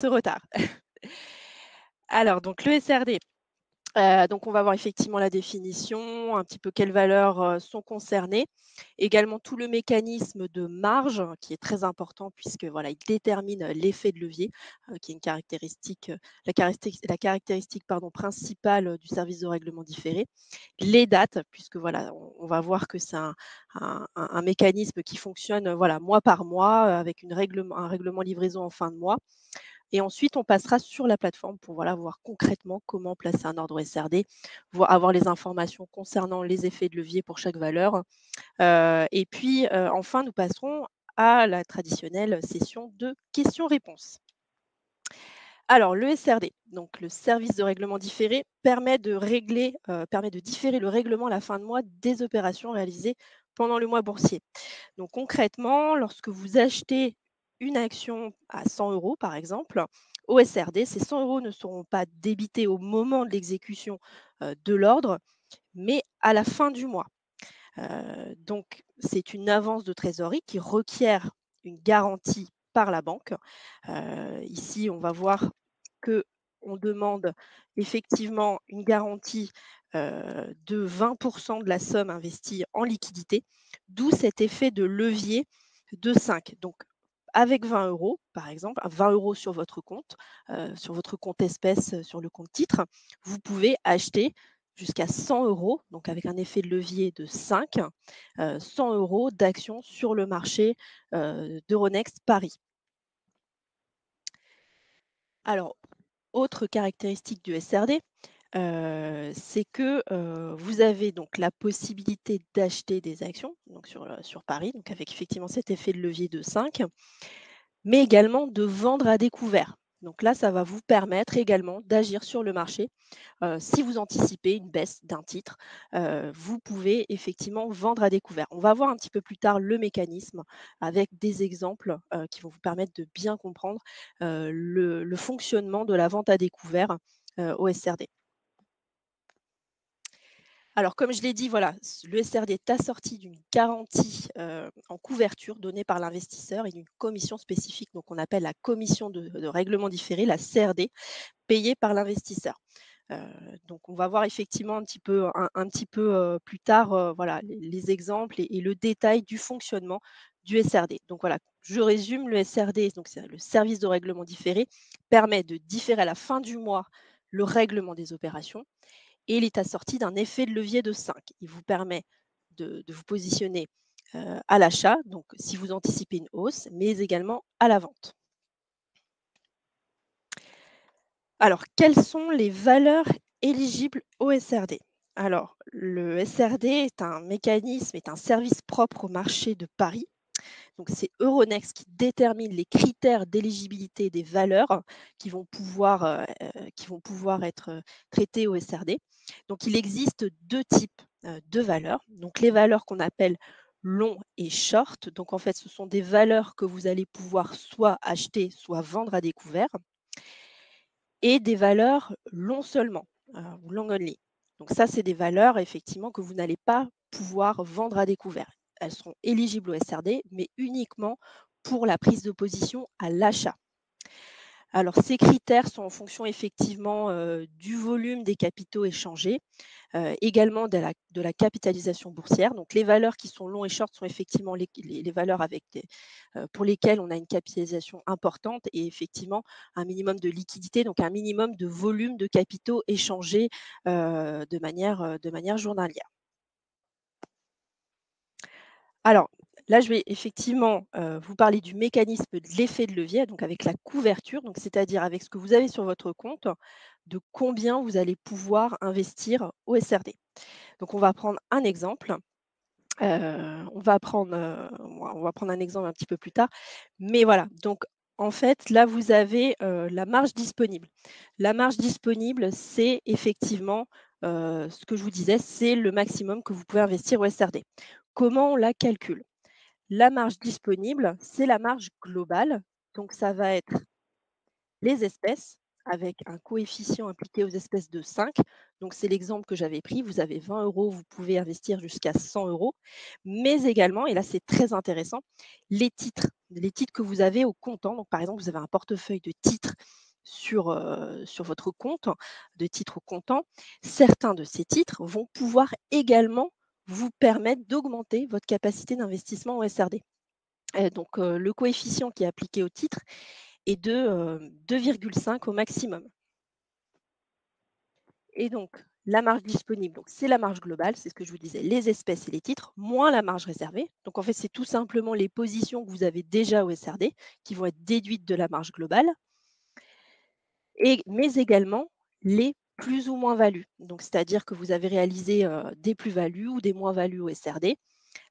Ce retard. Alors donc le SRD, donc on va voir effectivement la définition, un petit peu quelles valeurs, sont concernées. Également tout le mécanisme de marge qui est très important puisque voilà, il détermine, l'effet de levier, qui est une caractéristique, la caractéristique pardon, principale, du service de règlement différé. Les dates, puisque voilà, on va voir que c'est un mécanisme qui fonctionne, voilà, mois par mois, avec un règlement livraison en fin de mois. Et ensuite, on passera sur la plateforme pour voilà, voir concrètement comment placer un ordre SRD, avoir les informations concernant les effets de levier pour chaque valeur. Et puis, enfin, nous passerons à la traditionnelle session de questions-réponses. Alors, le SRD, donc le service de règlement différé, permet de différer le règlement à la fin de mois des opérations réalisées pendant le mois boursier. Donc concrètement, lorsque vous achetez une action à 100 euros, par exemple, au SRD, ces 100 euros ne seront pas débités au moment de l'exécution de l'ordre, mais à la fin du mois. Donc c'est une avance de trésorerie qui requiert une garantie par la banque. Ici, on va voir que on demande effectivement une garantie de 20% de la somme investie en liquidité, d'où cet effet de levier de 5. Donc, avec 20 euros, par exemple, 20 euros sur votre compte espèce, sur le compte titre, vous pouvez acheter jusqu'à 100 euros, donc avec un effet de levier de 5, 100 euros d'actions sur le marché d'Euronext Paris. Alors, autre caractéristique du SRD, c'est que, vous avez donc la possibilité d'acheter des actions, donc sur Paris, donc avec effectivement cet effet de levier de 5, mais également de vendre à découvert. Donc là, ça va vous permettre également d'agir sur le marché. Si vous anticipez une baisse d'un titre, vous pouvez effectivement vendre à découvert. On va voir un petit peu plus tard le mécanisme avec des exemples, qui vont vous permettre de bien comprendre, le fonctionnement de la vente à découvert, au SRD. Alors, comme je l'ai dit, voilà, le SRD est assorti d'une garantie en couverture donnée par l'investisseur et d'une commission spécifique, donc on appelle la commission de règlement différé, la CRD, payée par l'investisseur. Heu, donc on va voir effectivement un petit peu plus tard, voilà, les exemples et le détail du fonctionnement du SRD. Donc voilà, je résume, le SRD, donc c'est le service de règlement différé, permet de différer à la fin du mois le règlement des opérations et il est assorti d'un effet de levier de 5. Il vous permet de vous positionner, à l'achat, donc si vous anticipez une hausse, mais également à la vente. Alors, quelles sont les valeurs éligibles au SRD? Alors, le SRD est un service propre au marché de Paris. Donc, c'est Euronext qui détermine les critères d'éligibilité des valeurs qui vont pouvoir être traitées au SRD. Donc, il existe deux types de valeurs. Donc, les valeurs qu'on appelle long et short. Donc, en fait, ce sont des valeurs que vous allez pouvoir soit acheter, soit vendre à découvert et des valeurs long seulement, ou long only. Donc ça, c'est des valeurs effectivement que vous n'allez pas pouvoir vendre à découvert. Elles seront éligibles au SRD, mais uniquement pour la prise de position à l'achat. Alors ces critères sont en fonction effectivement, du volume des capitaux échangés, également de la capitalisation boursière. Donc les valeurs qui sont long et short sont effectivement les valeurs pour lesquelles on a une capitalisation importante et effectivement un minimum de liquidité, donc un minimum de volume de capitaux échangés, de manière journalière. Alors, là, je vais effectivement, vous parler du mécanisme de l'effet de levier, donc avec la couverture, donc c'est-à-dire avec ce que vous avez sur votre compte, de combien vous allez pouvoir investir au SRD. Donc on va prendre un exemple, on va prendre un exemple un petit peu plus tard. Mais voilà, donc en fait, là, vous avez, la marge disponible. La marge disponible, c'est effectivement, ce que je vous disais, c'est le maximum que vous pouvez investir au SRD. Comment on la calcule? La marge disponible, c'est la marge globale, donc ça va être les espèces avec un coefficient impliqué aux espèces de 5. Donc c'est l'exemple que j'avais pris, vous avez 20 euros, vous pouvez investir jusqu'à 100 euros, mais également, et là c'est très intéressant, les titres. les titres que vous avez au comptant. Donc, par exemple, vous avez un portefeuille de titres sur votre compte, de titres au comptant. Certains de ces titres vont pouvoir également vous permettre d'augmenter votre capacité d'investissement en SRD. Donc, le coefficient qui est appliqué au titre est de 2,5 au maximum. Et donc, la marge disponible, donc c'est la marge globale, c'est ce que je vous disais, les espèces et les titres, moins la marge réservée. Donc, en fait, c'est tout simplement les positions que vous avez déjà au SRD qui vont être déduites de la marge globale, mais également les plus ou moins-values. Donc, c'est-à-dire que vous avez réalisé des plus-values ou des moins-values au SRD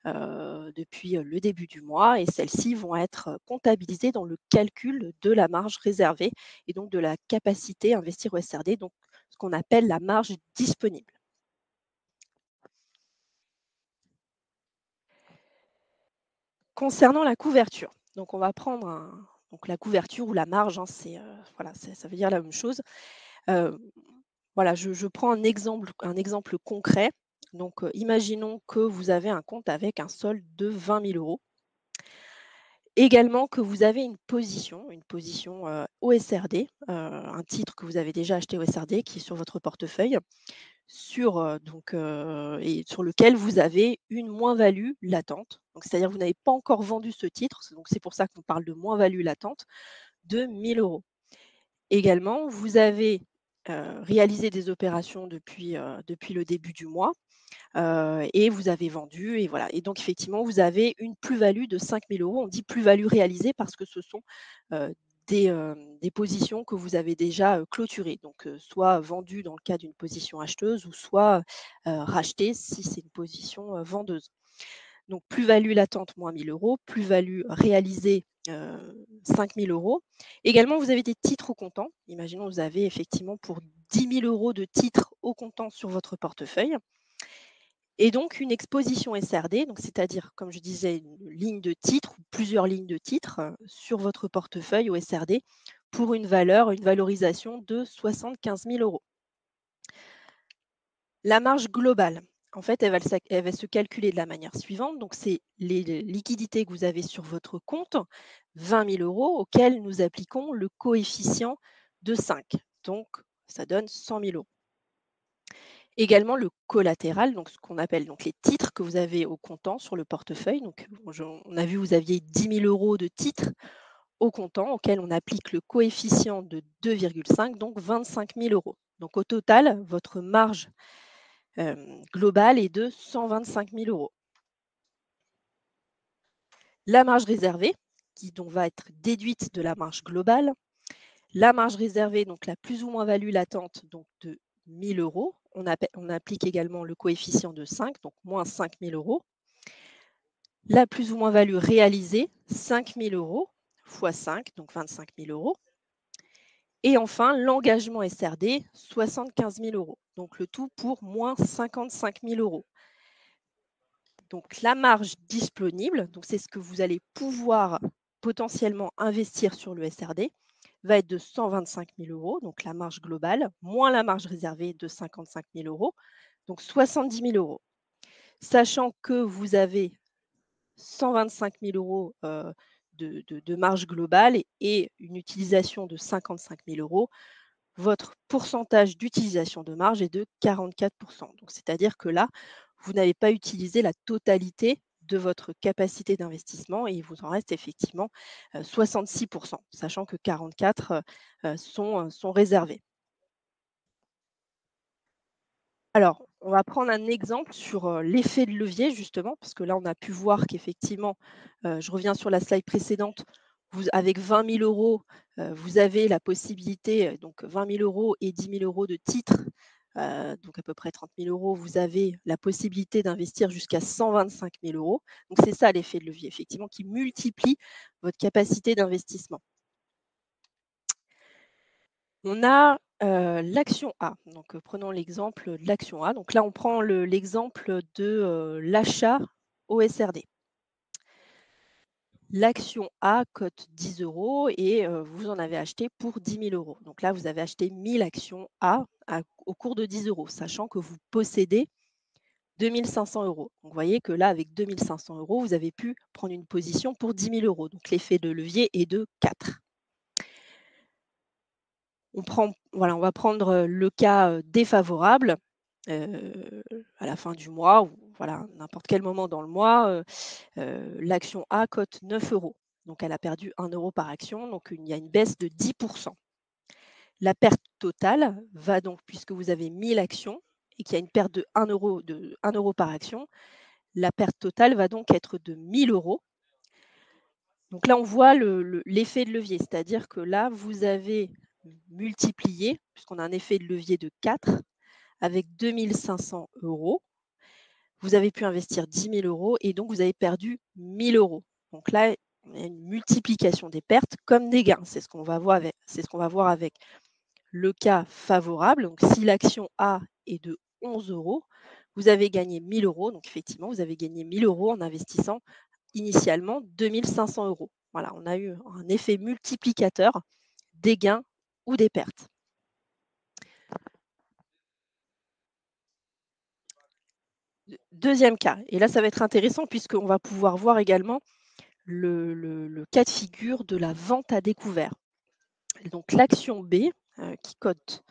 depuis le début du mois, et celles-ci vont être comptabilisées dans le calcul de la marge réservée et donc de la capacité à investir au SRD, donc ce qu'on appelle la marge disponible. Concernant la couverture, donc on va prendre donc la couverture ou la marge, hein, voilà, ça veut dire la même chose. Euh, voilà, je prends un exemple concret. Donc, imaginons que vous avez un compte avec un solde de 20 000 euros. Également que vous avez une position au SRD, un titre que vous avez déjà acheté au SRD qui est sur votre portefeuille, et sur lequel vous avez une moins-value latente. Donc, c'est-à-dire que vous n'avez pas encore vendu ce titre, donc c'est pour ça qu'on parle de moins-value latente de 1 000 euros. Également, vous avez réalisé des opérations depuis le début du mois et vous avez vendu, et voilà. Et donc effectivement, vous avez une plus-value de 5 000 euros. On dit plus-value réalisée parce que ce sont euh, des positions que vous avez déjà clôturées, donc soit vendues dans le cas d'une position acheteuse ou soit rachetées si c'est une position vendeuse. Donc plus-value latente moins 1 000 euros, plus-value réalisée 5 000 euros. Également, vous avez des titres au comptant. Imaginons que vous avez effectivement pour 10 000 euros de titres au comptant sur votre portefeuille. Et donc une exposition SRD, donc c'est-à-dire, comme je disais, une ligne de titres ou plusieurs lignes de titres sur votre portefeuille au SRD pour une valorisation de 75 000 euros. La marge globale, en fait, elle va se calculer de la manière suivante. Donc, c'est les liquidités que vous avez sur votre compte, 20 000 euros, auxquels nous appliquons le coefficient de 5. Donc, ça donne 100 000 euros. Également le collatéral, donc ce qu'on appelle donc les titres que vous avez au comptant sur le portefeuille. Donc, on a vu, vous aviez 10 000 euros de titres au comptant auquel on applique le coefficient de 2,5, donc 25 000 euros. Donc, au total, votre marge globale est de 125 000 euros. La marge réservée, qui donc va être déduite de la marge globale. La marge réservée, donc la plus ou moins value latente, donc de 1 000 euros. On applique également le coefficient de 5, donc moins 5 000 euros. La plus ou moins value réalisée, 5 000 euros fois 5, donc 25 000 euros. Et enfin, l'engagement SRD, 75 000 euros. Donc le tout pour moins 55 000 euros. Donc la marge disponible, donc c'est ce que vous allez pouvoir potentiellement investir sur le SRD, va être de 125 000 euros, donc la marge globale, moins la marge réservée de 55 000 euros, donc 70 000 euros. Sachant que vous avez 125 000 euros de marge globale et une utilisation de 55 000 euros, votre pourcentage d'utilisation de marge est de 44%. Donc, c'est-à-dire que là, vous n'avez pas utilisé la totalité de votre capacité d'investissement et il vous en reste effectivement 66%, sachant que 44 sont réservés. Alors, on va prendre un exemple sur l'effet de levier, justement, parce que là, on a pu voir qu'effectivement, je reviens sur la slide précédente, avec 20 000 euros, vous avez la possibilité, donc 20 000 euros et 10 000 euros de titres, donc à peu près 30 000 euros, vous avez la possibilité d'investir jusqu'à 125 000 euros. Donc c'est ça l'effet de levier, effectivement, qui multiplie votre capacité d'investissement. On a l'action A. Donc, prenons l'exemple de l'action A. Donc là, on prend l'exemple de l'achat au SRD. L'action A cote 10 euros et vous en avez acheté pour 10 000 euros. Donc là, vous avez acheté 1000 actions A au cours de 10 euros, sachant que vous possédez 2 500 €. Donc vous voyez que là, avec 2 500 €, vous avez pu prendre une position pour 10 000 €. Donc l'effet de levier est de 4. Voilà, on va prendre, le cas, défavorable, heu, à la fin du mois ou voilà, n'importe quel moment dans le mois, l'action A cote 9 €. Donc elle a perdu 1 € par action, donc il y a une baisse de 10. La perte totale va donc, puisque vous avez 1 000 actions et qu'il y a une perte de 1 € par action, la perte totale va donc être de 1 000 €. Donc là, on voit l'effet de levier, c'est-à-dire que là, vous avez multiplié, puisqu'on a un effet de levier de 4 avec 2 500 €. Vous avez pu investir 10 000 € et donc vous avez perdu 1 000 €. Donc là, on a une multiplication des pertes comme des gains. C'est ce qu'on va voir avec le cas favorable. Donc si l'action A est de 11 €, vous avez gagné 1 000 €. Donc effectivement, vous avez gagné 1 000 € en investissant initialement 2 500 €. Voilà, on a eu un effet multiplicateur des gains ou des pertes. Deuxième cas, et là ça va être intéressant puisqu'on va pouvoir voir également le cas de figure de la vente à découvert. Donc l'action B, qui cote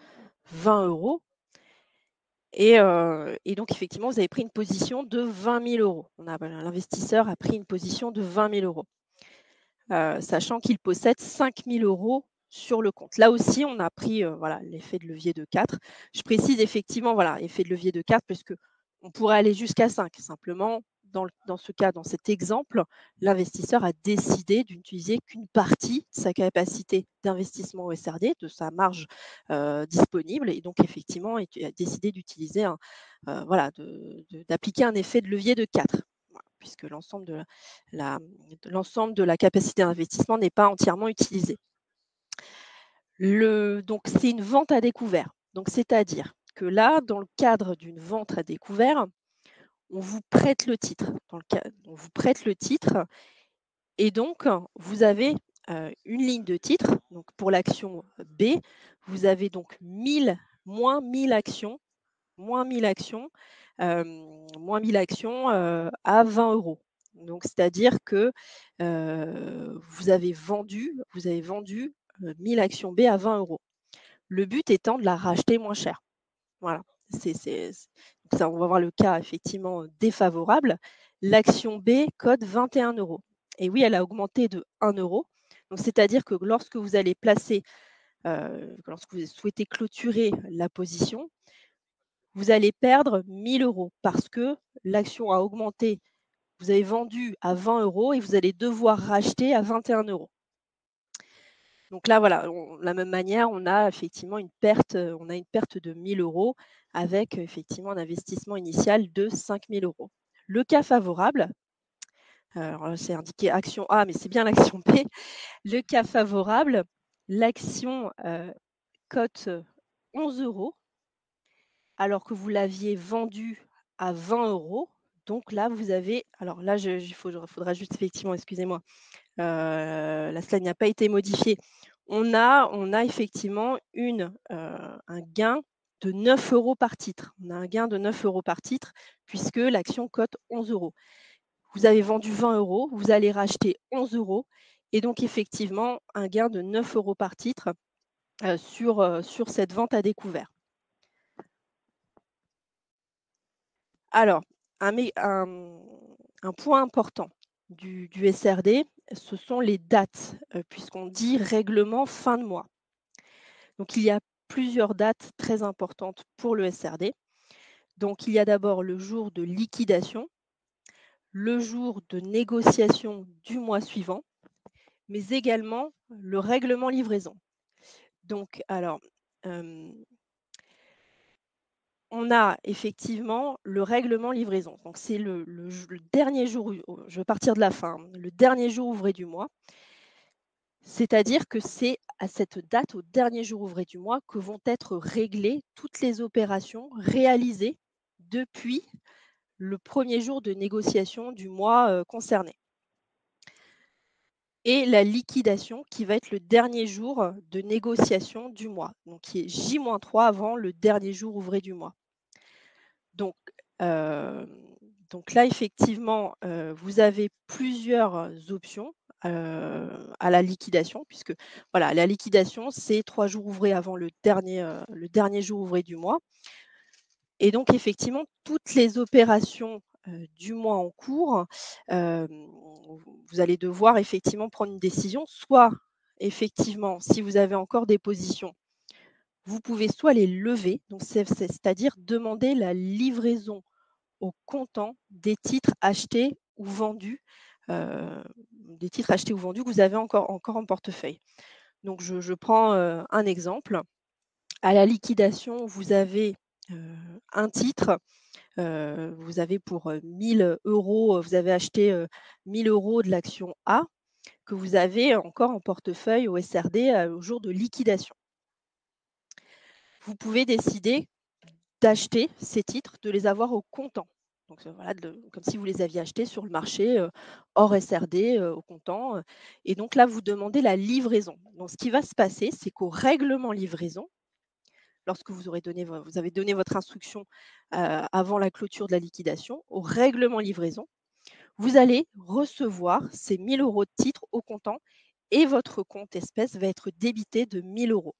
20 € et donc effectivement, vous avez pris une position de 20 000 €. L'investisseur a pris une position de 20 000 €, sachant qu'il possède 5 000 € sur le compte. Là aussi, on a pris, voilà, l'effet de levier de 4. Je précise effectivement, voilà, effet de levier de 4 parce qu'on pourrait aller jusqu'à 5. Simplement, dans ce cas, dans cet exemple, l'investisseur a décidé d'utiliser qu'une partie de sa capacité d'investissement au SRD, de sa marge, disponible et donc effectivement, a décidé d'utiliser voilà, d'appliquer un effet de levier de 4. Voilà, puisque l'ensemble de la capacité d'investissement n'est pas entièrement utilisé. Donc c'est une vente à découvert. Donc c'est-à-dire que là, dans le cadre d'une vente à découvert, on vous prête le titre. On vous prête le titre et donc vous avez, une ligne de titre. Donc pour l'action B, vous avez donc 1000 moins 1000 actions moins 1000 actions, moins 1000 actions, à 20 €. Donc c'est-à-dire que, vous avez vendu, 1000 actions B à 20 €. Le but étant de la racheter moins cher. Voilà. C'est donc ça, on va voir le cas effectivement, défavorable. L'action B cote 21 € et oui, elle a augmenté de 1 €. Donc c'est-à-dire que lorsque vous souhaitez clôturer la position, vous allez perdre 1 000 € parce que l'action a augmenté. Vous avez vendu à 20 € et vous allez devoir racheter à 21 €. Donc là, voilà, de la même manière, on a une perte de 1 000 € avec effectivement un investissement initial de 5 000 €. Le cas favorable, alors là, c'est indiqué action A, mais c'est bien l'action B. Le cas favorable, l'action, cote 11 € alors que vous l'aviez vendu à 20 €. Donc là, vous avez alors là, faudra juste effectivement, excusez-moi, la slide n'a pas été modifiée. On a effectivement un gain de 9 € par titre. On a un gain de 9 € par titre puisque l'action cote 11 €. Vous avez vendu 20 €, vous allez racheter 11 € et donc effectivement un gain de 9 € par titre, sur cette vente à découvert. Alors, un point important du SRD, ce sont les dates, puisqu'on dit règlement fin de mois. Donc il y a plusieurs dates très importantes pour le SRD. Donc il y a d'abord le jour de liquidation, le jour de négociation du mois suivant, mais également le règlement livraison. Donc alors, hem on a effectivement le règlement livraison. Donc c'est le dernier jour, je vais partir de la fin, hein, le dernier jour ouvré du mois. C'est-à-dire que c'est à cette date, au dernier jour ouvré du mois, que vont être réglées toutes les opérations réalisées depuis le premier jour de négociation du mois, concerné. Et la liquidation qui va être le dernier jour de négociation du mois, donc qui est J-3 avant le dernier jour ouvré du mois. Donc Hem, donc là, effectivement, vous avez plusieurs options, à la liquidation puisque voilà, la liquidation, c'est 3 jours ouvrés avant le dernier jour ouvré du mois et donc effectivement, toutes les opérations, du mois en cours, hem, vous allez devoir effectivement prendre une décision. Soit effectivement, si vous avez encore des positions, vous pouvez soit les lever, donc c'est-à-dire demander la livraison au comptant des titres achetés ou vendus, des titres achetés ou vendus que vous avez encore en portefeuille. Donc je prends, un exemple. À la liquidation, vous avez, heu, un titre, vous avez pour, 1 000 €, vous avez acheté, 1 000 € de l'action A que vous avez encore en portefeuille au SRD, au jour de liquidation. Vous pouvez décider d'acheter ces titres, de les avoir au comptant. Donc voilà, comme si vous les aviez achetés sur le marché, hors SRD, au comptant, et donc là, vous demandez la livraison. Donc ce qui va se passer, c'est qu'au règlement livraison, lorsque vous avez donné votre instruction, avant la clôture de la liquidation, au règlement livraison, vous allez recevoir ces 1 000 € de titres au comptant et votre compte espèce va être débité de 1 000 €.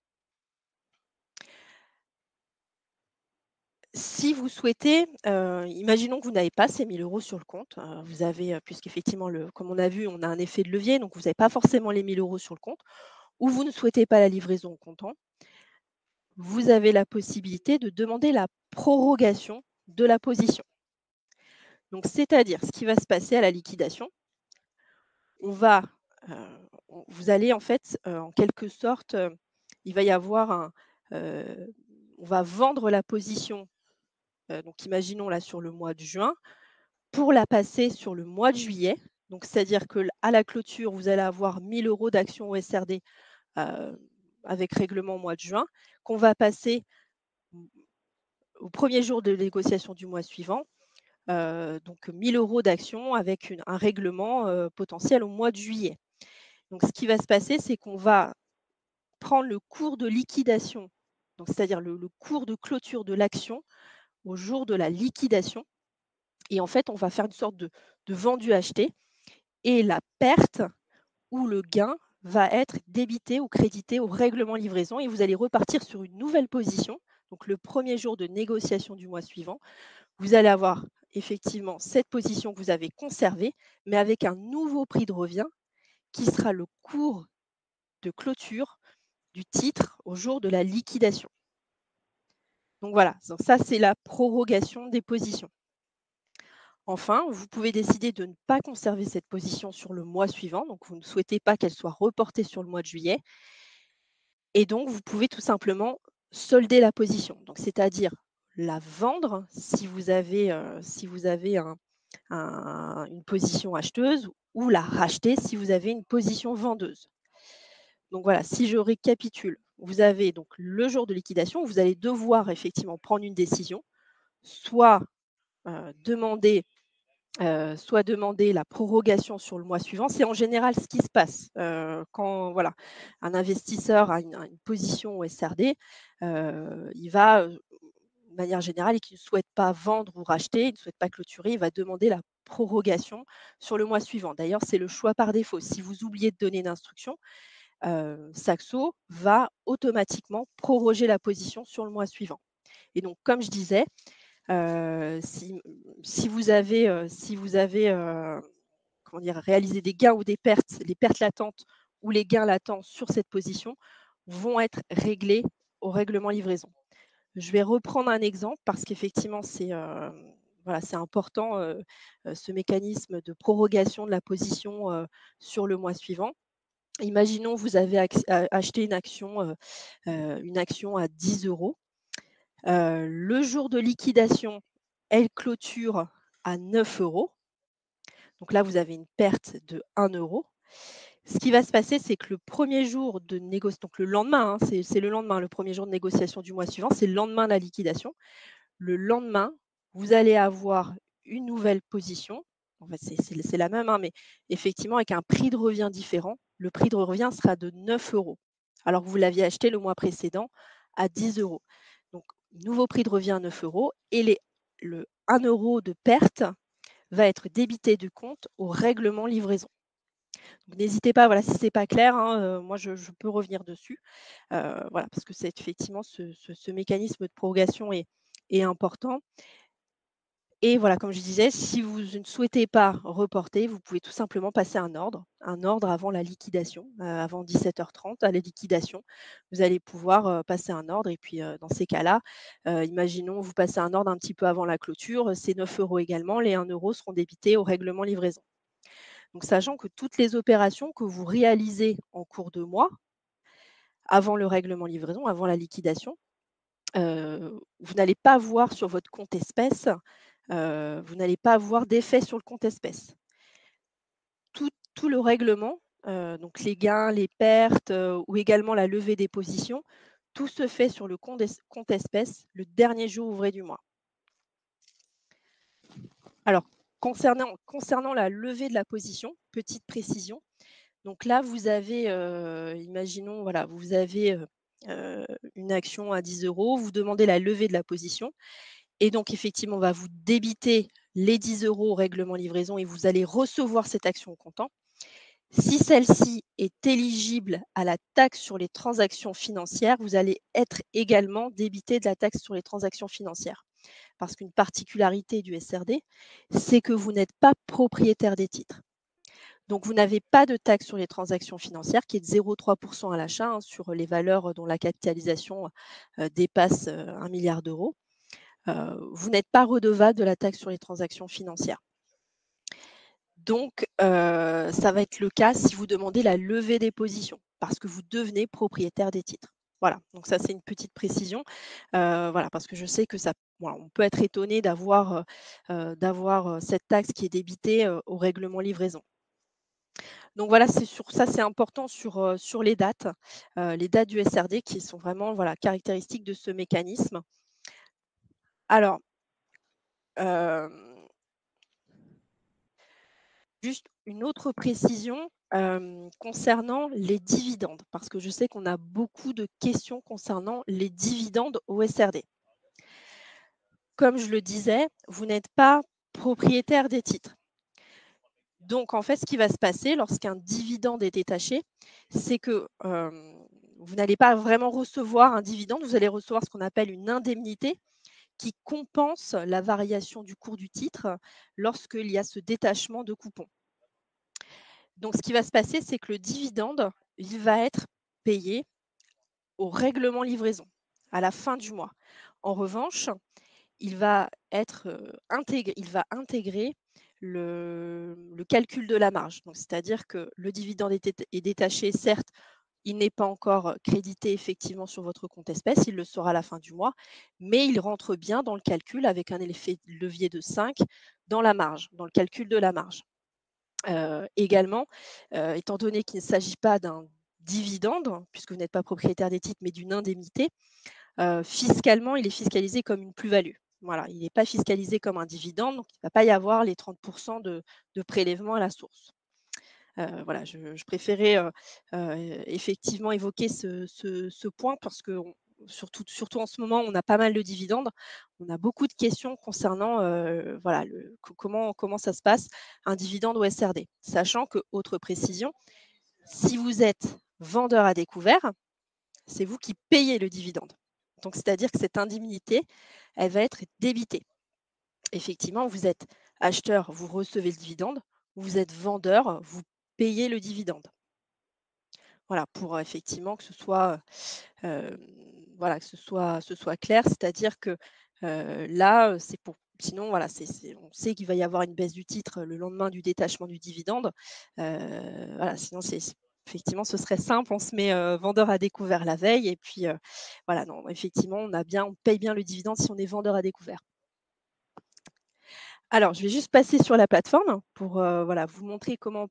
Si vous souhaitez, imaginons que vous n'avez pas ces 1 000 € sur le compte, vous avez, puisqu'effectivement comme on a vu, on a un effet de levier, donc vous n'avez pas forcément les 1 000 € sur le compte ou vous ne souhaitez pas la livraison au comptant, vous avez la possibilité de demander la prorogation de la position. Donc c'est-à-dire, ce qui va se passer à la liquidation, on va, vous allez en fait, en quelque sorte, il va y avoir heu, on va vendre la position, donc imaginons là sur le mois de juin, pour la passer sur le mois de juillet. Donc c'est-à-dire que à la clôture, vous allez avoir 1 000 € d'actions au SRD, heu, avec règlement au mois de juin, qu'on va passer, mmh, au premier jour de négociation du mois suivant, donc 1 000 € d'actions avec un règlement, potentiel au mois de juillet. Donc ce qui va se passer, c'est qu'on va prendre le cours de liquidation, donc c'est-à-dire le cours de clôture de l'action au jour de la liquidation, et en fait, on va faire une sorte de vendu-acheté, et la perte ou le gain va être débité ou crédité au règlement livraison et vous allez repartir sur une nouvelle position. Donc le premier jour de négociation du mois suivant, vous allez avoir effectivement cette position que vous avez conservée, mais avec un nouveau prix de revient qui sera le cours de clôture du titre au jour de la liquidation. Donc voilà, donc ça c'est la prorogation des positions. Enfin, vous pouvez décider de ne pas conserver cette position sur le mois suivant, donc vous ne souhaitez pas qu'elle soit reportée sur le mois de juillet, et donc vous pouvez tout simplement solder la position. Donc c'est-à-dire la vendre si vous avez une position acheteuse, ou la racheter si vous avez une position vendeuse. Donc voilà, si je récapitule, vous avez donc le jour de liquidation, vous allez devoir effectivement prendre une décision, soit, demander la prorogation sur le mois suivant. C'est en général ce qui se passe, quand voilà, un investisseur a une position au SRD, il va, de manière générale, et qu'il ne souhaite pas vendre ou racheter, il ne souhaite pas clôturer, il va demander la prorogation sur le mois suivant. D'ailleurs, c'est le choix par défaut. Si vous oubliez de donner une instruction, Saxo va automatiquement proroger la position sur le mois suivant, et donc comme je disais, si vous avez, comment dire? Réalisé des gains ou des pertes, les pertes latentes ou les gains latents sur cette position vont être réglés au règlement livraison. Je vais reprendre un exemple parce qu'effectivement voilà, c'est important, ce mécanisme de prorogation de la position, sur le mois suivant. Imaginons vous avez acheté une action à 10 €. Le jour de liquidation, elle clôture à 9 €. Donc là, vous avez une perte de 1 €. Ce qui va se passer, c'est que le premier jour de négociation, donc le lendemain, hein, c'est le lendemain, le premier jour de négociation du mois suivant, c'est le lendemain de la liquidation. Le lendemain, vous allez avoir une nouvelle position. En fait, c'est la même, hein, mais effectivement avec un prix de revient différent. Le prix de revient sera de 9 €, alors que vous l'aviez acheté le mois précédent à 10 €. Donc nouveau prix de revient 9 € et le 1 € de perte va être débité du compte au règlement livraison. Donc n'hésitez pas, voilà, si c'est pas clair, hein, moi je peux revenir dessus. Voilà, parce que c'est effectivement ce mécanisme de prorogation est important. Et voilà, comme je disais, si vous ne souhaitez pas reporter, vous pouvez tout simplement passer un ordre avant la liquidation, avant 17h30 à la liquidation. Vous allez pouvoir, passer un ordre et puis, dans ces cas-là, imaginons vous passez un ordre un petit peu avant la clôture, c'est 9 € également, les 1 € seront débités au règlement livraison. Donc sachant que toutes les opérations que vous réalisez en cours de mois, avant le règlement livraison, avant la liquidation, vous n'allez pas voir sur votre compte espèces, vous n'allez pas avoir d'effet sur le compte espèces. Tout le règlement, donc les gains, les pertes, ou également la levée des positions, tout se fait sur le compte espèces le dernier jour ouvré du mois. Alors concernant la levée de la position, petite précision, donc là vous avez, imaginons voilà, vous avez, une action à 10 €, vous demandez la levée de la position. Et donc effectivement, on va vous débiter les 10 € au règlement livraison et vous allez recevoir cette action au comptant. Si celle-ci est éligible à la taxe sur les transactions financières, vous allez être également débité de la taxe sur les transactions financières. Parce qu'une particularité du SRD, c'est que vous n'êtes pas propriétaire des titres. Donc vous n'avez pas de taxe sur les transactions financières qui est de 0,3 % à l'achat, hein, sur les valeurs dont la capitalisation dépasse 1 milliard d'euros. Vous n'êtes pas redevable de la taxe sur les transactions financières. Donc, ça va être le cas si vous demandez la levée des positions, parce que vous devenez propriétaire des titres. Voilà, donc ça c'est une petite précision, voilà, parce que je sais que ça voilà, on peut être étonné d'avoir, cette taxe qui est débitée, au règlement livraison. Donc voilà, c'est sur ça, c'est important sur les dates du SRD qui sont vraiment, voilà, caractéristiques de ce mécanisme. Alors, hem juste une autre précision, concernant les dividendes, parce que je sais qu'on a beaucoup de questions concernant les dividendes au SRD. Comme je le disais, vous n'êtes pas propriétaire des titres. Donc en fait, ce qui va se passer lorsqu'un dividende est détaché, c'est que, vous n'allez pas vraiment recevoir un dividende, vous allez recevoir ce qu'on appelle une indemnité qui compense la variation du cours du titre lorsqu'il y a ce détachement de coupons. Donc ce qui va se passer, c'est que le dividende, il va être payé au règlement livraison, à la fin du mois. En revanche, il va être, il va intégrer le calcul de la marge. Donc c'est-à-dire que le dividende est détaché, certes, il n'est pas encore crédité effectivement sur votre compte espèces, il le sera à la fin du mois, mais il rentre bien dans le calcul avec un effet levier de 5 dans la marge, dans le calcul de la marge. Également, étant donné qu'il ne s'agit pas d'un dividende, puisque vous n'êtes pas propriétaire des titres, mais d'une indemnité, fiscalement, il est fiscalisé comme une plus-value. Voilà, il n'est pas fiscalisé comme un dividende, donc il ne va pas y avoir les 30 de prélèvement à la source. Voilà, je préférais, effectivement évoquer ce point parce que surtout en ce moment, on a pas mal de dividendes. On a beaucoup de questions concernant, voilà, comment ça se passe, un dividende au SRD. Sachant que, autre précision, si vous êtes vendeur à découvert, c'est vous qui payez le dividende. Donc c'est-à-dire que cette indemnité, elle va être débitée. Effectivement, vous êtes acheteur, vous recevez le dividende, vous êtes vendeur, vous payez le dividende. Voilà, pour effectivement que ce soit, voilà, que ce soit clair. C'est-à-dire que, là, c'est pour sinon voilà, on sait qu'il va y avoir une baisse du titre le lendemain du détachement du dividende. Voilà, sinon effectivement, ce serait simple, on se met, vendeur à découvert la veille et puis, voilà, non, effectivement, on paye bien le dividende si on est vendeur à découvert. Alors, je vais juste passer sur la plateforme pour, voilà, vous montrer comment,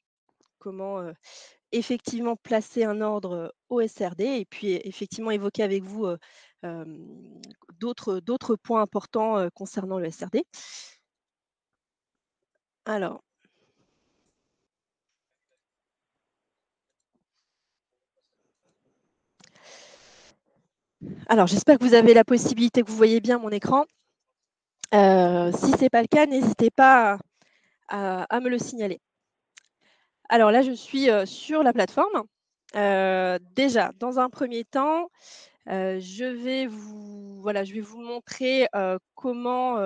effectivement placer un ordre, au SRD et puis effectivement évoquer avec vous, d'autres points importants, concernant le SRD. Alors alors j'espère que vous avez la possibilité, que vous voyez bien mon écran. Si ce n'est pas le cas, n'hésitez pas à me le signaler. Alors là, je suis, sur la plateforme. Déjà, dans un premier temps, je vais vous montrer, comment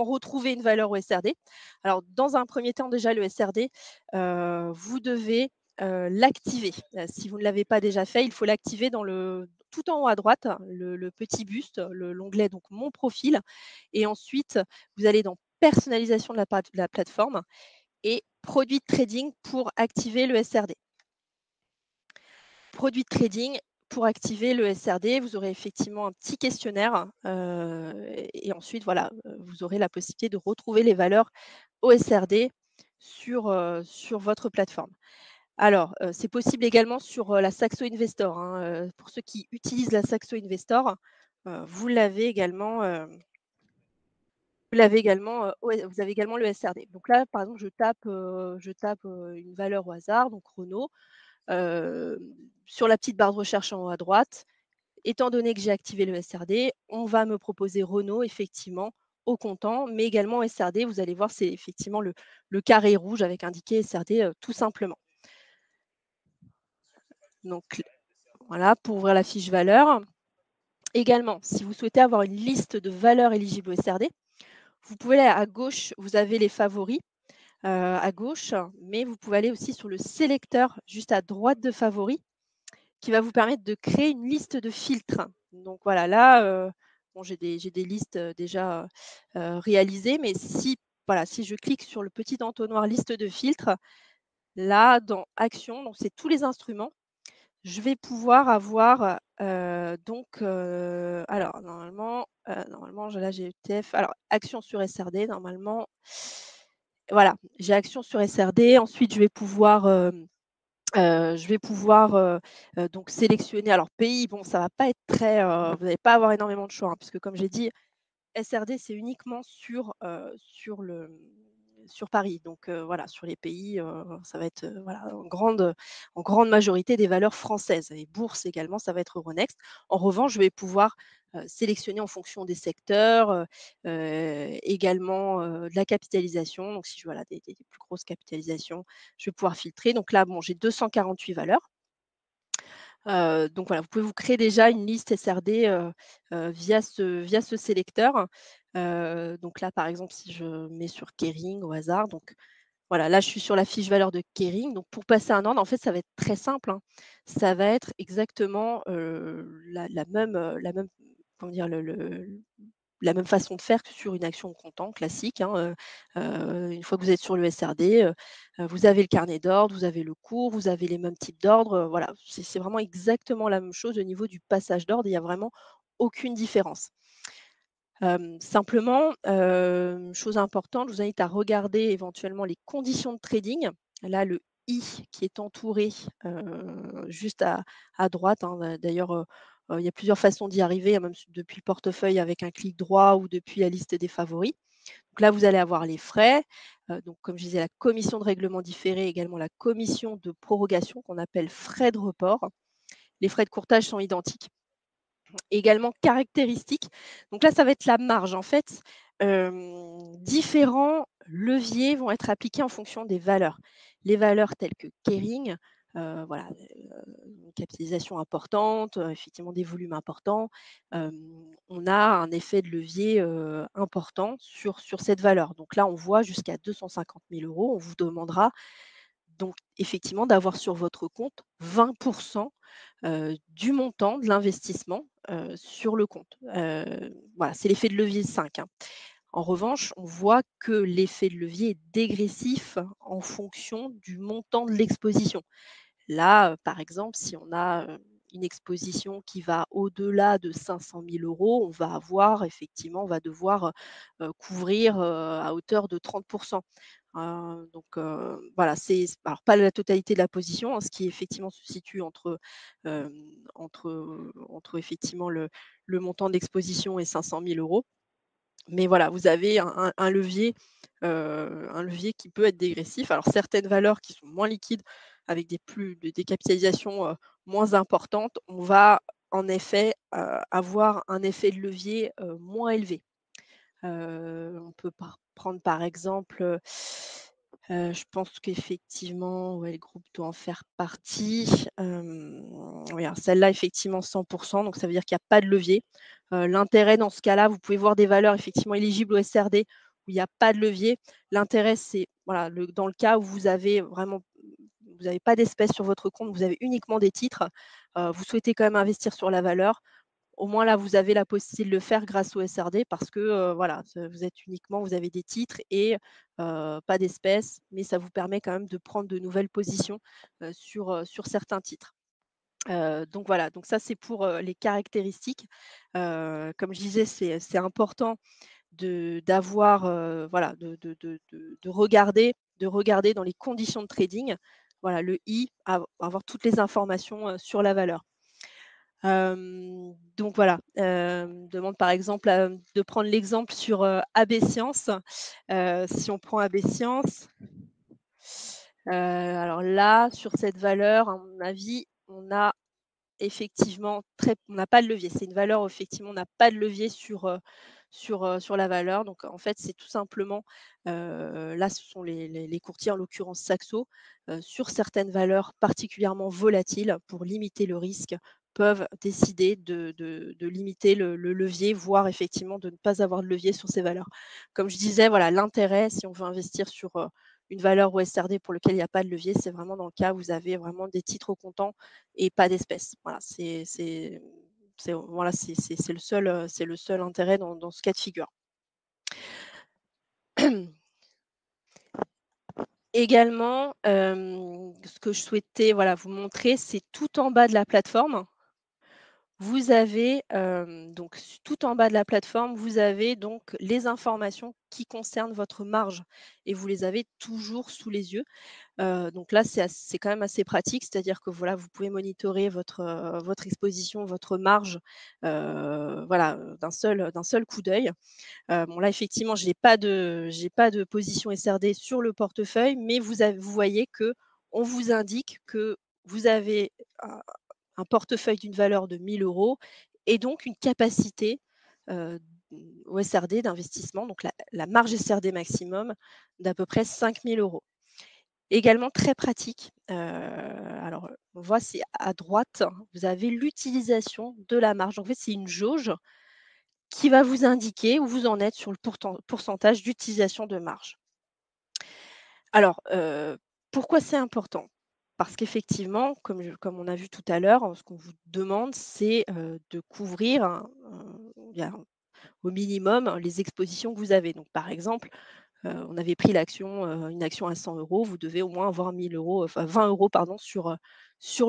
retrouver une valeur au SRD. Alors dans un premier temps, déjà le SRD, vous devez, l'activer. Si vous ne l'avez pas déjà fait, il faut l'activer dans le tout en haut à droite, le petit buste, l'onglet donc «Mon profil» et ensuite vous allez dans «Personnalisation de la plateforme» et «Produits de trading» pour activer le SRD. Produits de trading, pour activer le SRD, vous aurez effectivement un petit questionnaire, et ensuite voilà, vous aurez la possibilité de retrouver les valeurs au SRD sur votre plateforme. Alors, c'est possible également sur, la Saxo Investor, hein, pour ceux qui utilisent la Saxo Investor, vous l'avez également, vous avez également le SRD. Donc là, par exemple, je tape une valeur au hasard, donc Renault. Hem, sur la petite barre de recherche en haut à droite, étant donné que j'ai activé le SRD, on va me proposer Renault effectivement au comptant, mais également SRD. Vous allez voir, c'est effectivement le carré rouge avec indiqué SRD, tout simplement. Donc voilà, pour ouvrir la fiche valeur. Également, si vous souhaitez avoir une liste de valeurs éligibles au SRD, vous pouvez aller à gauche, vous avez les favoris, à gauche, mais vous pouvez aller aussi sur le sélecteur juste à droite de favoris qui va vous permettre de créer une liste de filtres. Donc voilà, là, bon, j'ai des listes, déjà, réalisées, mais si je clique sur le petit entonnoir liste de filtres, là, dans action, donc c'est tous les instruments, je vais pouvoir avoir, alors normalement, là, j'ai ETF, alors action sur SRD normalement, voilà, j'ai action sur SRD. Ensuite, donc sélectionner, alors pays, bon ça va pas être très, vous n'allez pas avoir énormément de choix, hein, puisque comme j'ai dit, SRD c'est uniquement sur Paris. Donc voilà, sur les pays, ça va être, voilà, en grande majorité des valeurs françaises et bourse également, ça va être Euronext. En revanche, je vais pouvoir, sélectionner en fonction des secteurs, également, de la capitalisation. Donc si je voilà des plus grosses capitalisations, je vais pouvoir filtrer. Donc là, bon, j'ai 248 valeurs. Donc voilà, vous pouvez vous créer déjà une liste SRD, via ce sélecteur. Donc là, par exemple, si je mets sur Kering au hasard, donc voilà, là, je suis sur la fiche valeur de Kering. Donc pour passer un ordre, en fait, ça va être très simple, hein. Ça va être exactement, la même comment dire? La même façon de faire que sur une action comptant classique, hein, une fois que vous êtes sur le SRD, vous avez le carnet d'ordre, vous avez le cours, vous avez les mêmes types d'ordres, voilà. C'est vraiment exactement la même chose au niveau du passage d'ordre, il y a vraiment aucune différence. Simplement, chose importante, je vous invite à regarder éventuellement les conditions de trading. Là, le i qui est entouré, juste à droite, hein, d'ailleurs, il y a plusieurs façons d'y arriver, hein, même depuis le portefeuille avec un clic droit ou depuis la liste des favoris. Donc là, vous allez avoir les frais, donc comme je disais, la commission de règlement différé, également la commission de prorogation qu'on appelle frais de report. Les frais de courtage sont identiques. Également caractéristiques. Donc là, ça va être la marge. En fait, différents leviers vont être appliqués en fonction des valeurs. Les valeurs telles que Kering, voilà, une capitalisation importante, effectivement des volumes importants, on a un effet de levier, important sur cette valeur. Donc là, on voit jusqu'à 250 000 €. On vous demandera donc effectivement d'avoir sur votre compte 20 du montant de l'investissement, sur le compte. Voilà, c'est l'effet de levier 5, hein. En revanche, on voit que l'effet de levier est dégressif en fonction du montant de l'exposition. Là, par exemple, si on a, une exposition qui va au-delà de 500 000 €, on va devoir, couvrir, à hauteur de 30. Donc voilà, c'est alors pas la totalité de la position, hein, ce qui effectivement se situe entre effectivement le montant d'exposition et 500 000 €. Mais voilà, vous avez un levier qui peut être dégressif. Alors certaines valeurs qui sont moins liquides avec des capitalisations, moins importantes, on va en effet, avoir un effet de levier, moins élevé. On peut prendre par exemple, je pense qu'effectivement, ouais, le groupe doit en faire partie. Oui, alors celle-là, effectivement 100, donc ça veut dire qu'il y a pas de levier. L'intérêt dans ce cas-là, vous pouvez voir des valeurs effectivement éligibles au SRD où il y a pas de levier. L'intérêt, c'est voilà, dans le cas où vous avez vraiment vous n'avez pas d'espèces sur votre compte, vous avez uniquement des titres, vous souhaitez quand même investir sur la valeur. Au moins là, vous avez la possibilité de le faire grâce au SRD parce que, voilà, vous avez des titres et pas d'espèces, mais ça vous permet quand même de prendre de nouvelles positions, sur certains titres. Donc voilà, donc ça c'est pour, les caractéristiques. Comme je disais, c'est important d'avoir, voilà, de regarder dans les conditions de trading, voilà, le I, avoir toutes les informations, sur la valeur. Donc voilà, demande par exemple, de prendre l'exemple sur, AB Science. Si on prend AB Science, alors là, sur cette valeur, à mon avis, on n'a pas de levier. C'est une valeur où effectivement on n'a pas de levier sur la valeur. Donc en fait, c'est tout simplement, là ce sont les courtiers, en l'occurrence Saxo, sur certaines valeurs particulièrement volatiles pour limiter le risque, peuvent décider de limiter le levier, voire effectivement de ne pas avoir de levier sur ces valeurs. Comme je disais, voilà, l'intérêt si on veut investir sur, une valeur OSRD pour lequel il y a pas de levier, c'est vraiment dans le cas où vous avez vraiment des titres au comptant et pas d'espèces. Voilà, c'est le seul intérêt dans ce cas de figure. Également, ce que je souhaitais, voilà, vous montrer, c'est tout en bas de la plateforme, vous avez, tout en bas de la plateforme, vous avez donc les informations qui concernent votre marge et vous les avez toujours sous les yeux. Donc là, c'est quand même assez pratique, c'est-à-dire que voilà, vous pouvez monitorer votre exposition, votre marge, voilà, d'un seul coup d'œil. Bon là, effectivement, j'ai pas de position SRD sur le portefeuille, mais vous voyez que on vous indique que vous avez un un portefeuille d'une valeur de 1 000 € et donc une capacité, heu, au SRD d'investissement, donc la marge SRD maximum d'à peu près 5 000 €. Également très pratique, alors, on voit c'est à droite, vous avez l'utilisation de la marge. En fait, c'est une jauge qui va vous indiquer où vous en êtes sur le pourcentage d'utilisation de marge. Alors, pourquoi c'est important? Parce qu'effectivement, comme on a vu tout à l'heure, ce qu'on vous demande, c'est, de couvrir bien au minimum les expositions que vous avez. Donc par exemple, on avait pris une action à 100 €, vous devez au moins avoir 1 000 €, enfin 20 € pardon sur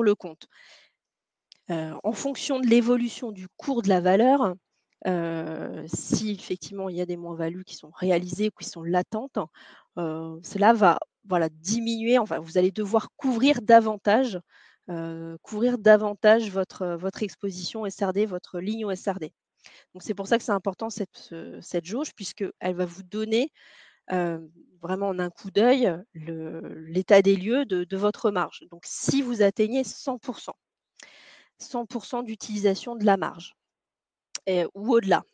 le compte. En fonction de l'évolution du cours de la valeur, si effectivement il y a des moins-values qui sont réalisées ou qui sont latentes, cela va, voilà, diminuer, enfin vous allez devoir couvrir davantage votre exposition SRD, votre ligne au SRD. Donc c'est pour ça que c'est important cette jauge puisqu'elle va vous donner, vraiment en un coup d'œil, l'état des lieux de votre marge. Donc si vous atteignez 100 d'utilisation de la marge ou au-delà,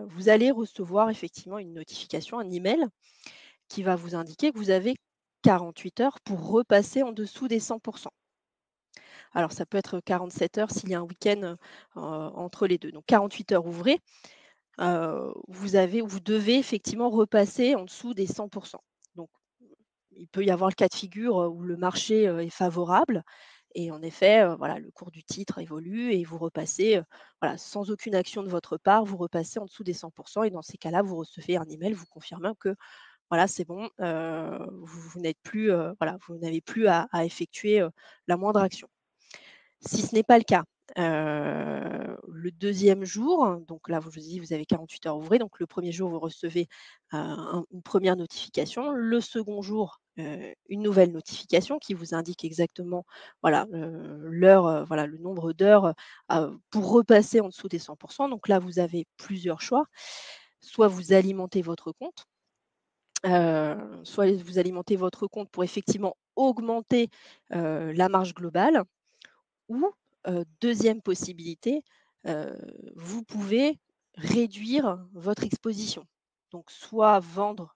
vous allez recevoir effectivement une notification, un email qui va vous indiquer que vous avez 48 heures pour repasser en dessous des 100. Alors ça peut être 47 heures s'il y a un week-end, entre les 2. Donc 48 heures ouvrées, vous devez effectivement repasser en dessous des 100. Donc il peut y avoir le cas de figure, où le marché, est favorable et en effet, voilà, le cours du titre évolue et vous repassez, voilà, sans aucune action de votre part, vous repassez en dessous des 100 et dans ces cas-là, vous recevez un email vous confirmant que, voilà, c'est bon, vous n'êtes plus, voilà, vous n'avez plus à effectuer, la moindre action. Si ce n'est pas le cas, le deuxième jour, donc là, je vous dis, vous avez 48 heures ouvrées, donc le premier jour, vous recevez, une première notification. Le second jour, une nouvelle notification qui vous indique exactement, voilà, l'heure, voilà, le nombre d'heures, pour repasser en dessous des 100. Donc là, vous avez plusieurs choix. Soit vous alimentez votre compte, soit vous alimentez votre compte pour effectivement augmenter, la marge globale ou, 2e possibilité, vous pouvez réduire votre exposition. Donc soit vendre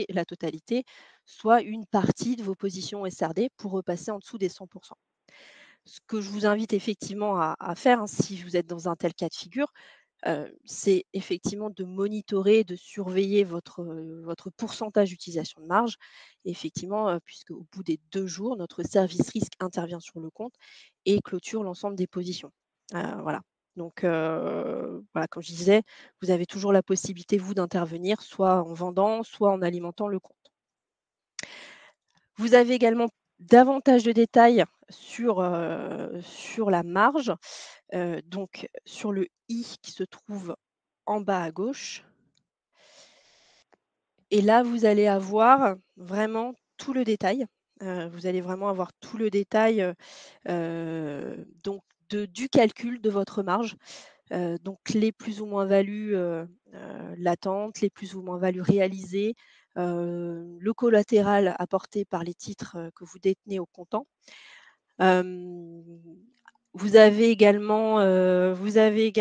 la totalité, soit une partie de vos positions SRD pour repasser en dessous des 100. Ce que je vous invite effectivement à faire, hein, si vous êtes dans un tel cas de figure, c'est effectivement de monitorer, de surveiller votre pourcentage d'utilisation de marge. Et effectivement, puisqu'au bout des 2 jours, notre service risque intervient sur le compte et clôture l'ensemble des positions. Voilà. Donc voilà, comme je disais, vous avez toujours la possibilité, vous, d'intervenir soit en vendant, soit en alimentant le compte. Vous avez également davantage de détails sur la marge, donc sur le i qui se trouve en bas à gauche et là, vous allez avoir vraiment tout le détail. Vous allez vraiment avoir tout le détail, donc du calcul de votre marge, donc les plus ou moins values, latentes, les plus ou moins values réalisées, le collatéral apporté par les titres, que vous détenez au comptant. Hem, vous avez également, les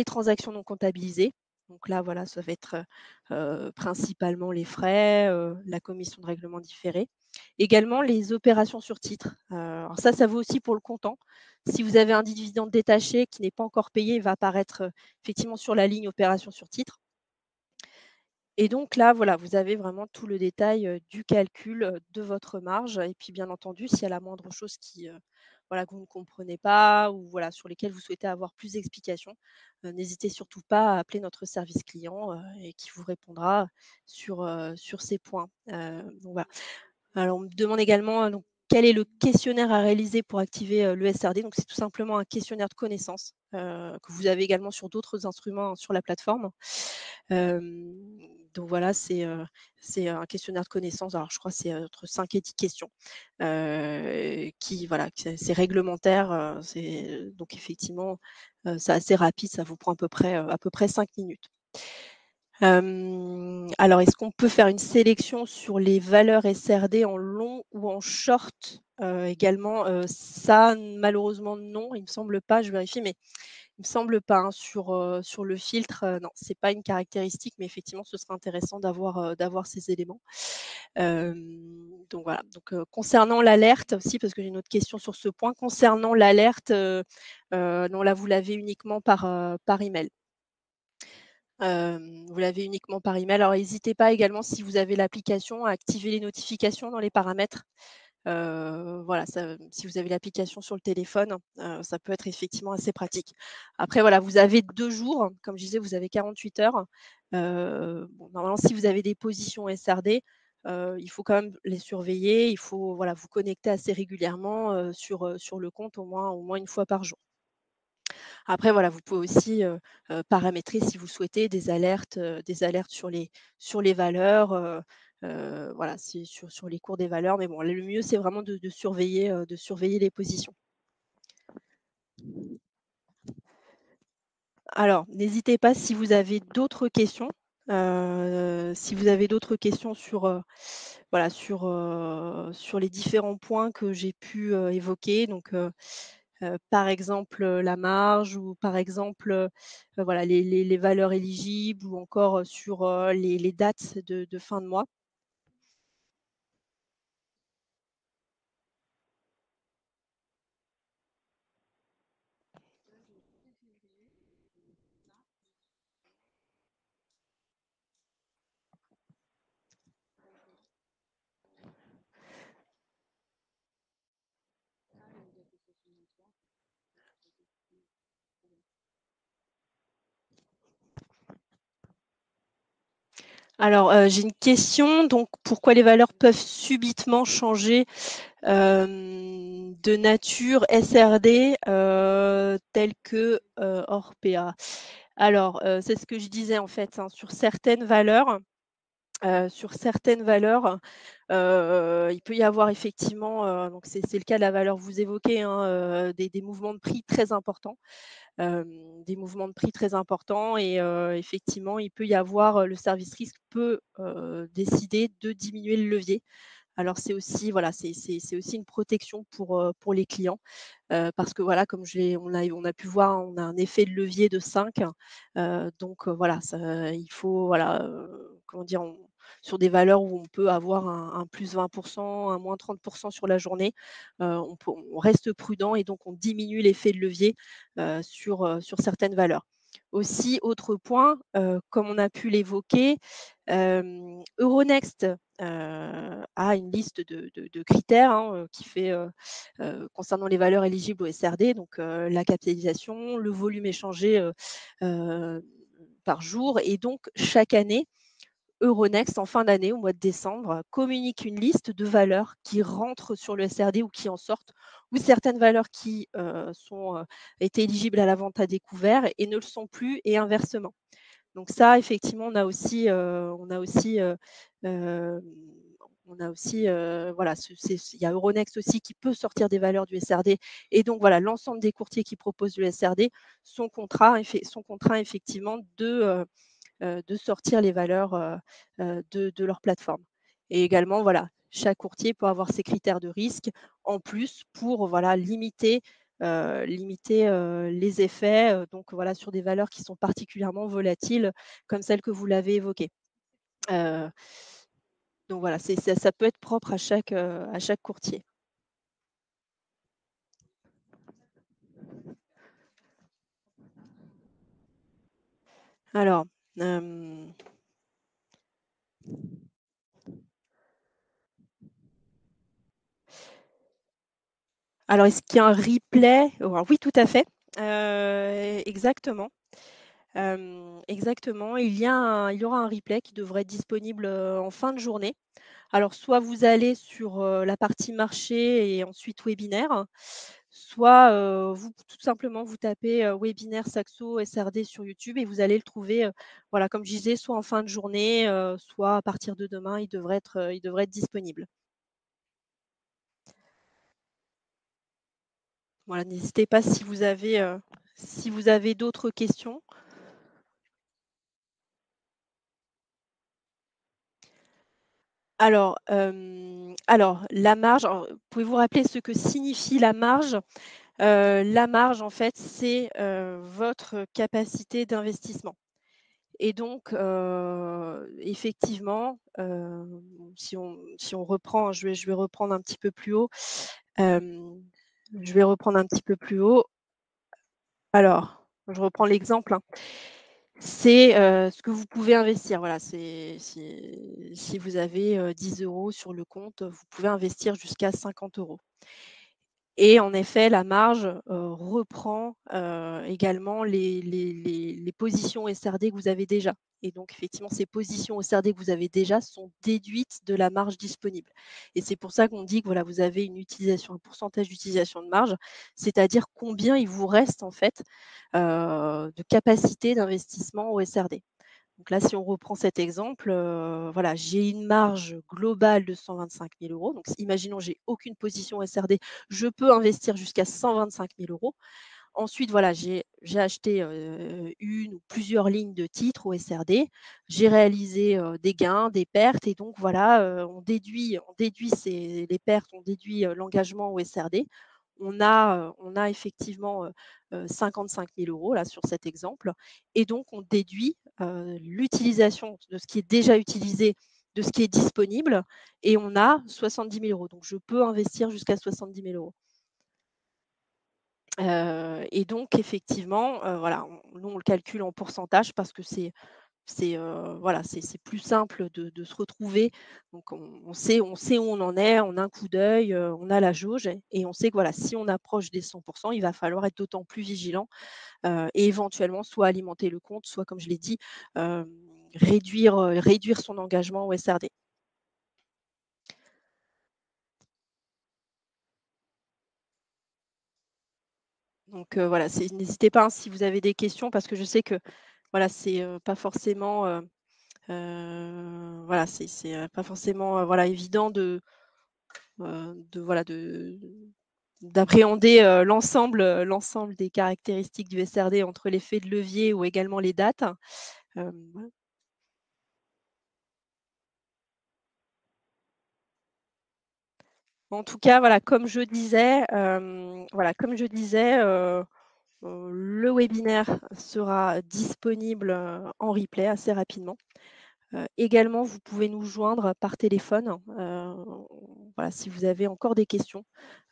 transactions non comptabilisées. Donc là, voilà, ça va être, principalement les frais, la commission de règlement différé. Également les opérations sur titre. Alors ça vaut aussi pour le comptant. Si vous avez un dividende détaché qui n'est pas encore payé, il va apparaître, effectivement sur la ligne opération sur titre. Et donc là, voilà, vous avez vraiment tout le détail, du calcul, de votre marge et puis bien entendu, s'il y a la moindre chose voilà, que vous ne comprenez pas ou voilà, sur lesquelles vous souhaitez avoir plus d'explications, n'hésitez surtout pas à appeler notre service client, et qui vous répondra sur ces points. Donc voilà. Alors on me demande également, donc quel est le questionnaire à réaliser pour activer, le SRD? Donc c'est tout simplement un questionnaire de connaissances, que vous avez également sur d'autres instruments sur la plateforme. Hem, donc voilà, c'est un questionnaire de connaissances. Alors je crois que c'est, entre 5 et 10 questions, qui voilà, que c'est réglementaire, c'est donc effectivement, c'est assez rapide, ça vous prend à peu près 5 minutes. Alors est-ce qu'on peut faire une sélection sur les valeurs SRD en long ou en short, également? Ça malheureusement non, il me semble pas, je vérifie, mais il me semble pas, hein, sur le filtre, non, c'est pas une caractéristique, mais effectivement ce serait intéressant d'avoir ces éléments. Donc voilà, donc concernant l'alerte aussi, parce que j'ai une autre question sur ce point, concernant l'alerte, non là vous l'avez uniquement par email. Vous l'avez uniquement par email. Alors n'hésitez pas également si vous avez l'application à activer les notifications dans les paramètres. Voilà, ça si vous avez l'application sur le téléphone, ça peut être effectivement assez pratique. Après voilà, vous avez 2 jours, comme je disais, vous avez 48 heures. Bon, normalement, si vous avez des positions SRD, il faut quand même les surveiller. Il faut, voilà, vous connecter assez régulièrement, sur le compte au moins 1 fois par jour. Après voilà, vous pouvez aussi, paramétrer si vous souhaitez des alertes sur les valeurs, voilà, c'est sur les cours des valeurs. Mais bon, le mieux, c'est vraiment de surveiller les positions. Alors, n'hésitez pas si vous avez d'autres questions, si vous avez d'autres questions voilà, sur les différents points que j'ai pu, évoquer. Donc, par exemple, la marge ou par exemple, voilà, les valeurs éligibles ou encore, sur, les dates de fin de mois. Alors, j'ai une question, donc pourquoi les valeurs peuvent subitement changer, de nature SRD, telles que, Orpea? Alors, c'est ce que je disais en fait, hein, sur certaines valeurs, il peut y avoir effectivement, donc c'est le cas de la valeur que vous évoquez, hein, des mouvements de prix très importants. Des mouvements de prix très importants et effectivement, il peut y avoir, le service risque peut, décider de diminuer le levier. Alors c'est aussi voilà, c'est aussi une protection pour les clients, parce que voilà, comme je l'ai on a pu voir, on a un effet de levier de 5, donc voilà, ça il faut voilà, comment dire? Sur des valeurs où on peut avoir un plus 20, un moins 30 sur la journée, on reste prudent et donc on diminue l'effet de levier, sur certaines valeurs. Aussi, autre point, comme on a pu l'évoquer, Euronext, a une liste de critères, hein, qui fait, concernant les valeurs éligibles au SRD, donc la capitalisation, le volume échangé, heu, par jour et donc chaque année, Euronext, en fin d'année, au mois de décembre, communique une liste de valeurs qui rentrent sur le SRD ou qui en sortent, ou certaines valeurs qui, étaient éligibles à la vente à découvert et ne le sont plus et inversement. Donc ça, effectivement, hem, on a aussi, voilà, il y a Euronext aussi qui peut sortir des valeurs du SRD et donc voilà, l'ensemble des courtiers qui proposent le SRD sont contraints effectivement de sortir les valeurs, de leur plateforme. Et également, voilà, chaque courtier peut avoir ses critères de risque en plus pour, voilà, limiter les effets, donc voilà, sur des valeurs qui sont particulièrement volatiles comme celles que vous l'avez évoquées. Heu, donc voilà, ça peut être propre à chaque courtier. Alors, hem alors est-ce qu'il y a un replay? Alors oui, tout à fait, exactement. Exactement, il y aura un replay qui devrait être disponible, en fin de journée. Alors soit vous allez sur, la partie marché et ensuite webinaire, soit, vous tout simplement vous tapez, webinaire Saxo SRD sur YouTube et vous allez le trouver, voilà, comme je disais, soit en fin de journée, soit à partir de demain, il devrait être disponible. Voilà, n'hésitez pas si vous avez d'autres questions. Alors la marge, alors, pouvez-vous rappeler ce que signifie la marge? La marge en fait, c'est, votre capacité d'investissement et donc effectivement, si on reprend, je vais reprendre un petit peu plus haut, hem, je vais reprendre un petit peu plus haut. Alors, je reprends l'exemple, hein. C'est, ce que vous pouvez investir. Voilà, c'est si vous avez, 10 € sur le compte, vous pouvez investir jusqu'à 50 €. Et en effet, la marge, reprend, également les positions SRD que vous avez déjà. Et donc effectivement, ces positions SRD que vous avez déjà sont déduites de la marge disponible. Et c'est pour ça qu'on dit que voilà, vous avez un pourcentage d'utilisation de marge, c'est-à-dire combien il vous reste en fait, de capacité d'investissement au SRD. Donc là, si on reprend cet exemple, voilà, j'ai une marge globale de 125 000 €. Donc imaginons, j'ai aucune position SRD, je peux investir jusqu'à 125 000 €. Ensuite, voilà, j'ai acheté, 1 ou plusieurs lignes de titres au SRD. J'ai réalisé, des gains, des pertes et donc voilà, on déduit les pertes, on déduit, l'engagement au SRD. On a effectivement, 55 000 € là sur cet exemple et donc on déduit, l'utilisation de ce qui est déjà utilisé, de ce qui est disponible et on a 70 000 €. Donc je peux investir jusqu'à 70 000 €. Et donc effectivement, voilà, nous on le calcule en pourcentage parce que voilà, c'est plus simple de se retrouver. Donc on sait où on en est en un coup d'œil, on a la jauge et on sait que voilà, si on approche des 100, il va falloir être d'autant plus vigilant, et éventuellement soit alimenter le compte, soit comme je l'ai dit, hem, réduire son engagement au SRD. Donc voilà, n'hésitez pas, hein, si vous avez des questions parce que je sais que voilà, c'est, pas forcément, voilà, pas forcément, voilà, évident d'appréhender, l'ensemble des caractéristiques du SRD entre l'effet de levier ou également les dates. Voilà. En tout cas, voilà, comme je disais, le webinaire sera disponible, en replay assez rapidement. Également, vous pouvez nous joindre par téléphone, voilà, si vous avez encore des questions.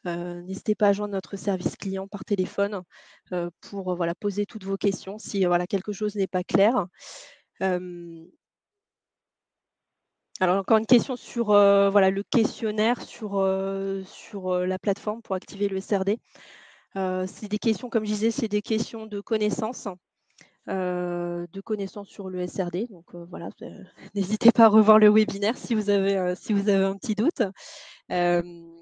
N'hésitez pas à joindre notre service client par téléphone, pour, voilà, poser toutes vos questions si, voilà, quelque chose n'est pas clair. Hem, alors encore une question sur, voilà, le questionnaire sur la plateforme pour activer le SRD. C'est des questions, comme je disais, c'est des questions de connaissances sur le SRD. Donc, voilà, n'hésitez pas à revoir le webinaire si vous avez un petit doute. Hem,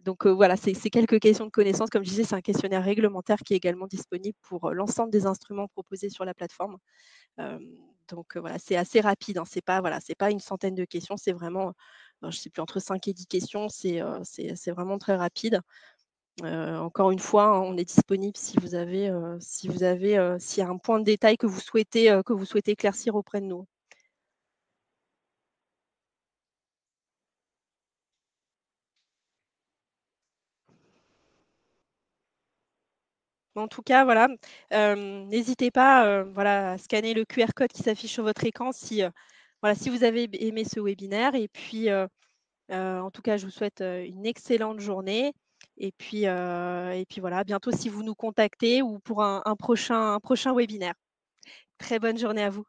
donc, voilà, c'est quelques questions de connaissances. Comme je disais, c'est un questionnaire réglementaire qui est également disponible pour, l'ensemble des instruments proposés sur la plateforme. Hem, donc, voilà, c'est assez rapide, hein. C'est pas une centaine de questions, c'est vraiment, je sais plus, entre 5 et 10 questions. C'est vraiment très rapide. Encore une fois, hein, on est disponible s'il y a un point de détail que vous souhaitez éclaircir auprès de nous. En tout cas, voilà, n'hésitez pas, voilà, à scanner le QR code qui s'affiche sur votre écran si, voilà, si vous avez aimé ce webinaire. Et puis, en tout cas, je vous souhaite, une excellente journée. Et puis voilà, à bientôt si vous nous contactez ou pour un prochain webinaire. Très bonne journée à vous.